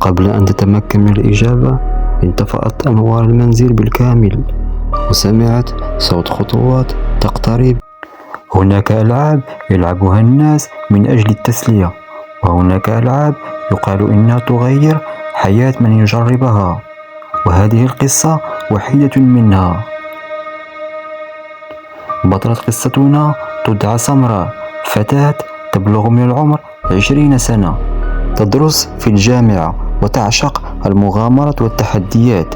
وقبل أن تتمكن من الإجابة انطفأت أنوار المنزل بالكامل، وسمعت صوت خطوات تقترب. هناك ألعاب يلعبها الناس من أجل التسلية، وهناك ألعاب يقال إنها تغير حياة من يجربها، وهذه القصة واحدة منها. بطلة قصتنا تدعى سمراء، فتاة تبلغ من العمر 20 سنة، تدرس في الجامعة وتعشق المغامرة والتحديات.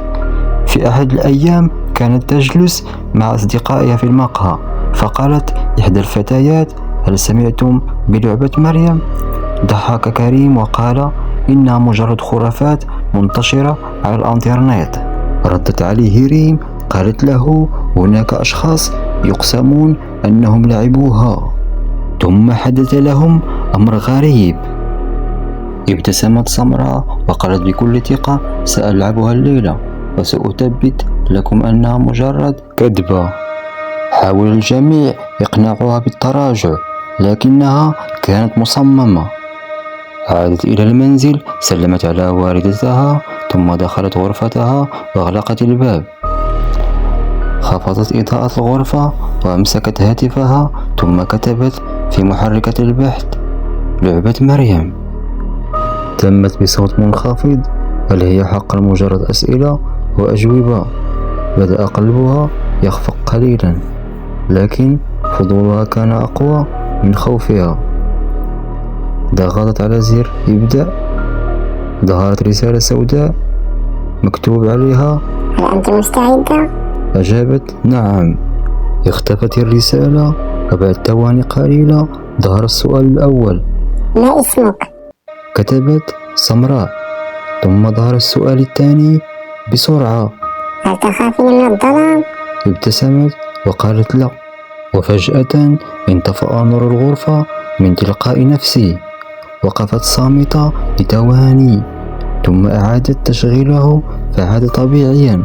في أحد الأيام كانت تجلس مع أصدقائها في المقهى، فقالت إحدى الفتيات: هل سمعتم بلعبة مريم؟ ضحك كريم وقال: إنها مجرد خرافات منتشرة على الإنترنت. ردت عليه ريم قالت له: هناك أشخاص يقسمون أنهم لعبوها. ثم حدث لهم أمر غريب. ابتسمت سمراء وقالت بكل ثقة: سألعبها الليلة وسأثبت لكم أنها مجرد كذبة. حاول الجميع إقناعها بالتراجع، لكنها كانت مصممة. عادت إلى المنزل، سلمت على والدتها، ثم دخلت غرفتها وأغلقت الباب. خفضت إضاءة الغرفة وأمسكت هاتفها، ثم كتبت في محركة البحث: لعبة مريم. تمت بصوت منخفض: هل هي حقا مجرد أسئلة وأجوبة؟ بدأ قلبها يخفق قليلا، لكن فضولها كان أقوى من خوفها. ضغطت على زر إبدأ. ظهرت رسالة سوداء مكتوب عليها: هل أنت مستعدة؟ أجابت: نعم. اختفت الرسالة، وبعد ثواني قليلة ظهر السؤال الأول: ما اسمك؟ كتبت: سمراء. ثم ظهر السؤال الثاني بسرعة: هل تخافين من الظلام؟ ابتسمت وقالت: لا. وفجأة انطفأ نور الغرفة من تلقاء نفسه. وقفت صامتة لثواني، ثم أعادت تشغيله فعاد طبيعيا.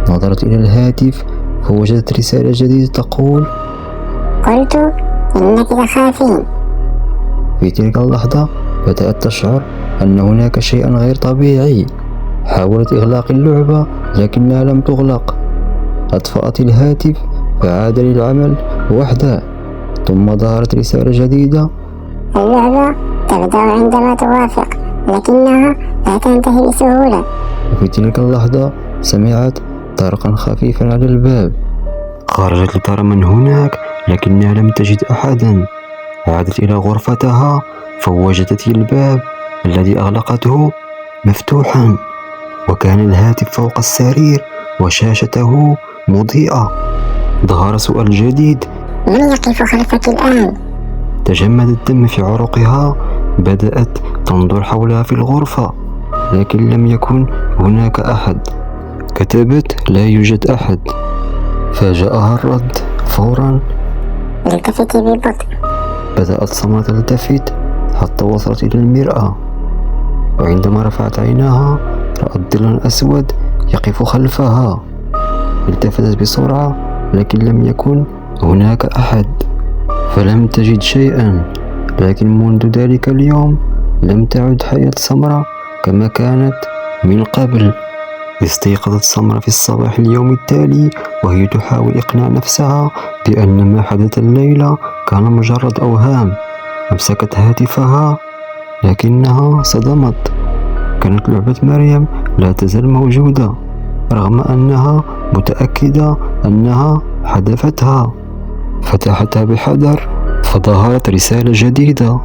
نظرت إلى الهاتف فوجدت رسالة جديدة تقول: قلت إنك تخافين. في تلك اللحظة بدأت تشعر أن هناك شيئا غير طبيعي. حاولت إغلاق اللعبة لكنها لم تغلق. أطفأت الهاتف فعاد للعمل وحده. ثم ظهرت رسالة جديدة: اللعبة تبدأ عندما توافق، لكنها لا تنتهي بسهولة. وفي تلك اللحظة سمعت طرقا خفيفا على الباب. خرجت لترى من هناك، لكنها لم تجد أحدا. عادت إلى غرفتها فوجدت الباب الذي أغلقته مفتوحا، وكان الهاتف فوق السرير وشاشته مضيئة. ظهر سؤال جديد: من يقف خلفك الآن؟ تجمد الدم في عروقها. بدأت تنظر حولها في الغرفة، لكن لم يكن هناك أحد. كتبت: لا يوجد أحد. فاجأها الرد فورا: التفتي ببطء. بدأت سمرة تلتفت حتى وصلت إلى المرآة، وعندما رفعت عيناها رأت ظلا أسود يقف خلفها. التفتت بسرعة، لكن لم يكن هناك أحد. فلم تجد شيئا، لكن منذ ذلك اليوم لم تعد حياة سمرة كما كانت من قبل. استيقظت سمرة في الصباح اليوم التالي وهي تحاول إقناع نفسها بأن ما حدث الليلة كان مجرد أوهام. أمسكت هاتفها، لكنها صدمت. كانت لعبة مريم لا تزال موجودة، رغم أنها متأكدة أنها حذفتها. فتحتها بحذر فظهرت رسالة جديدة: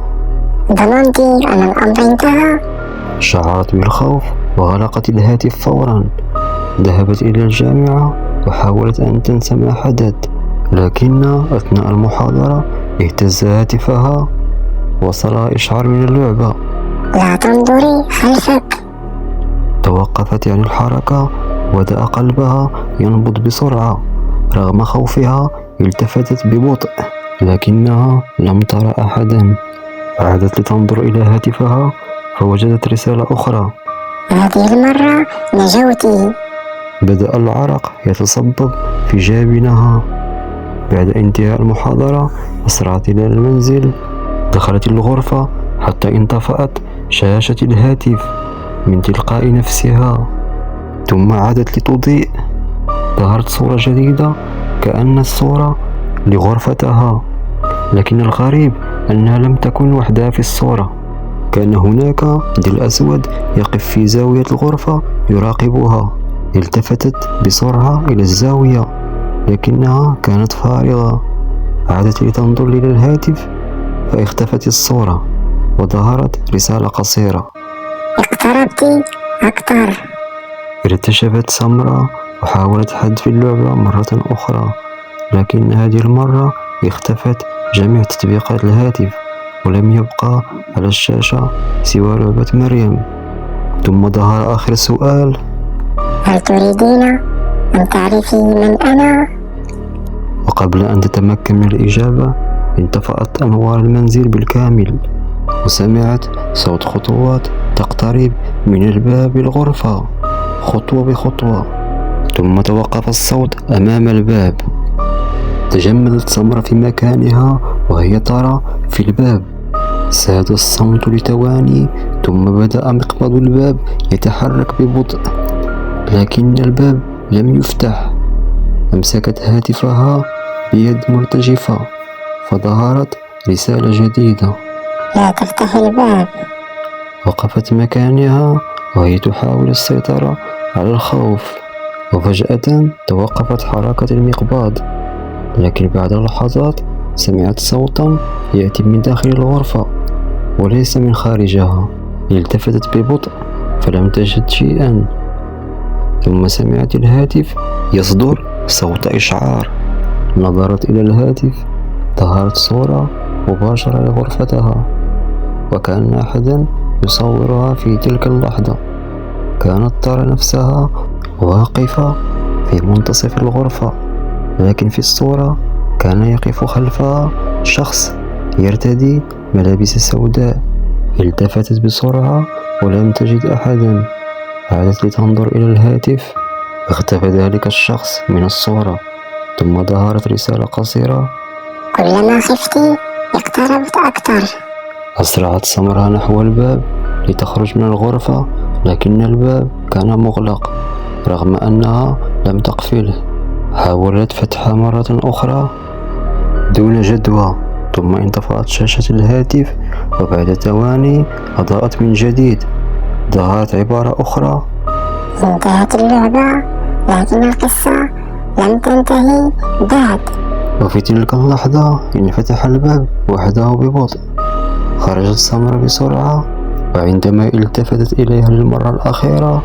ظننت أن الأمر انتهى. شعرت بالخوف وغلقت الهاتف فورا. ذهبت إلى الجامعة وحاولت أن تنسى ما حدث، لكن أثناء المحاضرة اهتز هاتفها. وصلها إشعار من اللعبة: لا تنظري خلفك. توقفت عن الحركة، وبدأ قلبها ينبض بسرعة. رغم خوفها التفتت ببطء، لكنها لم ترى أحدا. عادت لتنظر إلى هاتفها فوجدت رسالة أخرى: هذه المرة نجوتي. بدأ العرق يتصبب في جبينها. بعد انتهاء المحاضرة أسرعت إلى المنزل. دخلت الغرفة حتى انطفأت شاشة الهاتف. من تلقاء نفسها، ثم عادت لتضيء. ظهرت صورة جديدة كأن الصورة لغرفتها، لكن الغريب أنها لم تكن وحدها في الصورة. كان هناك ظل أسود يقف في زاوية الغرفة يراقبها. التفتت بسرعة إلى الزاوية، لكنها كانت فارغة. عادت لتنظر إلى الهاتف، فاختفت الصورة وظهرت رسالة قصيرة. اقتربت أكثر. ارتجفت سمرة وحاولت حذف اللعبة مرة أخرى، لكن هذه المرة اختفت جميع تطبيقات الهاتف، ولم يبقى على الشاشة سوى لعبة مريم. ثم ظهر آخر سؤال: هل تريدين أن تعرفي من أنا؟ وقبل أن تتمكن من الإجابة انطفأت أنوار المنزل بالكامل، وسمعت صوت خطوات تقترب من الباب الغرفة خطوة بخطوة. ثم توقف الصوت أمام الباب. تجمدت سمرة في مكانها وهي ترى في الباب. ساد الصمت لثواني، ثم بدأ مقبض الباب يتحرك ببطء، لكن الباب لم يفتح. أمسكت هاتفها بيد مرتجفة، فظهرت رسالة جديدة: لا تفتح الباب. وقفت مكانها وهي تحاول السيطرة على الخوف، وفجأة توقفت حركة المقباض. لكن بعد لحظات سمعت صوتا يأتي من داخل الغرفة وليس من خارجها. التفتت ببطء فلم تجد شيئا، ثم سمعت الهاتف يصدر صوت إشعار. نظرت إلى الهاتف، ظهرت صورة مباشرة لغرفتها، وكأن أحدا يصورها في تلك اللحظة. كانت ترى نفسها واقفة في منتصف الغرفة، لكن في الصورة كان يقف خلفها شخص يرتدي ملابس سوداء. التفتت بسرعة ولم تجد أحدا. عادت لتنظر إلى الهاتف، اختفى ذلك الشخص من الصورة. ثم ظهرت رسالة قصيرة: كلما خفت اقتربت أكثر. أسرعت سمرة نحو الباب لتخرج من الغرفة، لكن الباب كان مغلق رغم أنها لم تقفله. حاولت فتحه مرة أخرى دون جدوى، ثم انطفأت شاشة الهاتف، وبعد ثواني أضاءت من جديد. ظهرت عبارة أخرى: انتهت اللعبة، لكن القصة لم تنتهي بعد. وفي تلك اللحظة انفتح الباب وحده ببطء. خرجت سمرة بسرعة، وعندما التفتت إليها للمرة الأخيرة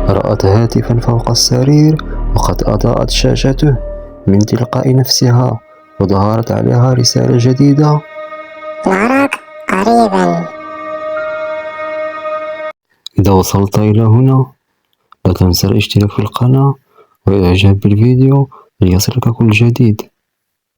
رأت هاتفا فوق السرير، وقد أضاءت شاشته من تلقاء نفسها، وظهرت عليها رسالة جديدة: نراك قريبا. إذا وصلت إلى هنا لا تنسى الاشتراك في القناة والإعجاب بالفيديو ليصلك كل جديد.